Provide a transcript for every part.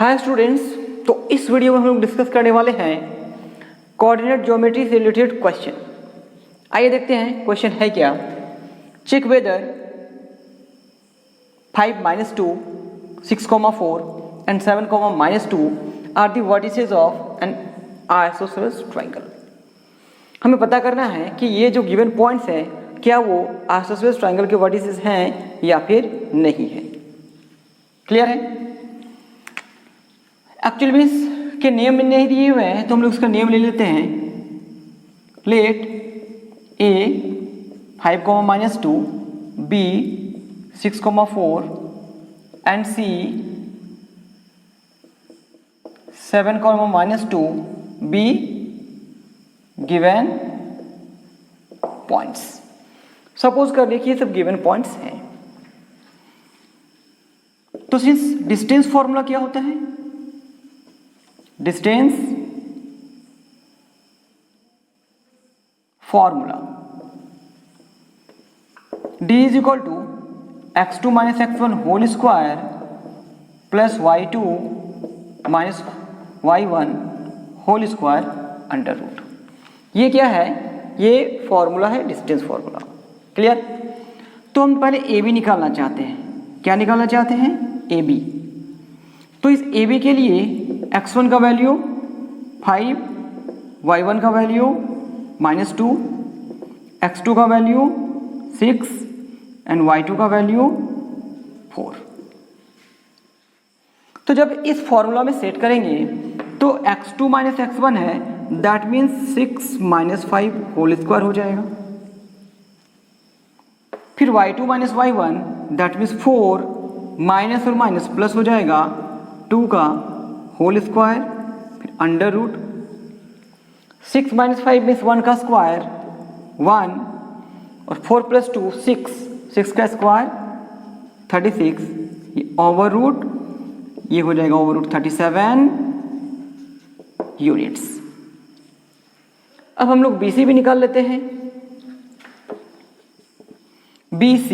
Hi students, तो इस video में हम लोग डिस्कस करने वाले हैं कोऑर्डिनेट ज्योमेट्री से रिलेटेड क्वेश्चन। आइए देखते हैं क्वेश्चन है क्या। Check whether 5-2, 6,4 and 7,-2 are the vertices of an isosceles triangle. हमें पता करना है कि ये जो गिवन पॉइंट्स हैं क्या वो आइसोसेलेस ट्रायंगल के वर्टिसेस हैं या फिर नहीं है। क्लियर है? एक्चुअली में इसके नेम नहीं दिए हुए हैं तो हम लोग उसका नेम ले लेते हैं। Let A 5,-2, B 6,4 and C 7,-2 be given points. Suppose कर देखिए सब गिवन पॉइंट्स हैं। तो सिंस डिस्टेंस फॉर्मूला क्या होता है? Distance formula d is equal to x2 minus x1 whole square plus y2 minus y1 whole square under root. ये क्या है? ये फॉर्मूला है डिस्टेंस फॉर्मूला। क्लियर? तो हम पहले ए बी निकालना चाहते हैं। क्या निकालना चाहते हैं? A B. तो इस ए बी के लिए x1 का वैल्यू 5, y1 का वैल्यू -2, x2 का वैल्यू 6 एंड y2 का वैल्यू 4। तो जब इस फॉर्मूला में सेट करेंगे तो x2 माइनस x1 है, that means 6 minus 5 whole square हो जाएगा। फिर y2 minus y1 that means 4 minus और माइनस प्लस हो जाएगा 2 का होल स्क्वायर, फिर अंडर रूट 6 माइनस 5 मीन्स 1 का स्क्वायर 1 और 4 प्लस 2 6 का स्क्वायर 36, ये ओवर रूट ये हो जाएगा ओवर रूट 37 यूनिट्स। अब हम लोग BC भी निकाल लेते हैं। BC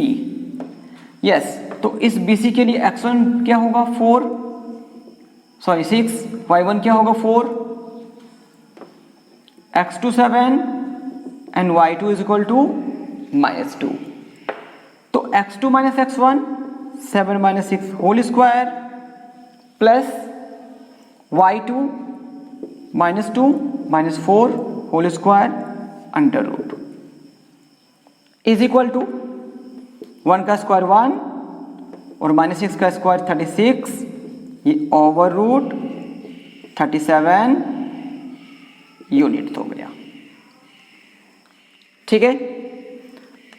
यस, तो इस BC के लिए x1 क्या होगा 6, y1 क्या होगा 4, x2 7 and y2 is equal to -2। तो x2 minus x1 7 minus 6 whole square plus y2 -2 minus 4 whole square under root is equal to 1 का स्क्वायर 1 और -6 का स्क्वायर 36, ये ओवर रूट 37 यूनिट हो गया। ठीक है,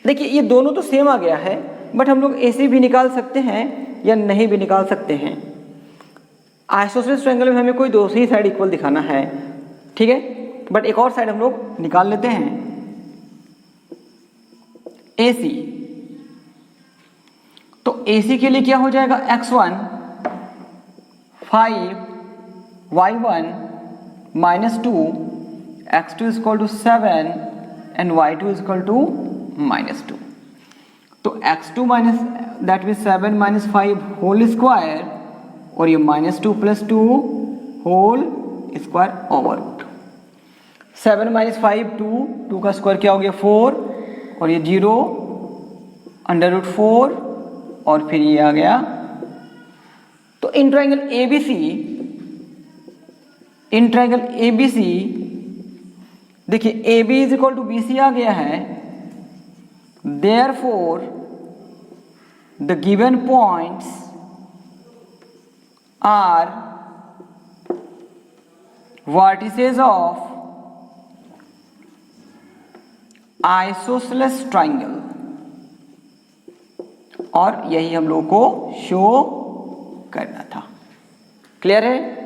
देखिए ये दोनों तो सेम आ गया है, बट हम लोग ऐसे भी निकाल सकते हैं या नहीं भी निकाल सकते हैं। आइसोसेलेस ट्रायंगल में हमें कोई दो ही साइड इक्वल दिखाना है, ठीक है, बट एक और साइड हम लोग निकाल लेते हैं AC। तो AC के लिए क्या हो जाएगा? x1 5, y1 -2, x2 is equal to 7 and y2 is equal to -2। तो x2 minus that means 7 minus 5 whole square और ये -2 plus 2 whole square over root 7 minus 5 2 का स्क्वायर क्या हो गया 4 और ये 0 अंडर रूट 4 और फिर ये आ गया। तो इन ट्रायंगल ABC देखिए AB is equal to BC आ गया है। Therefore the given points are vertices of isosceles triangle, और यही हम लोग को शो करना था। क्लियर है?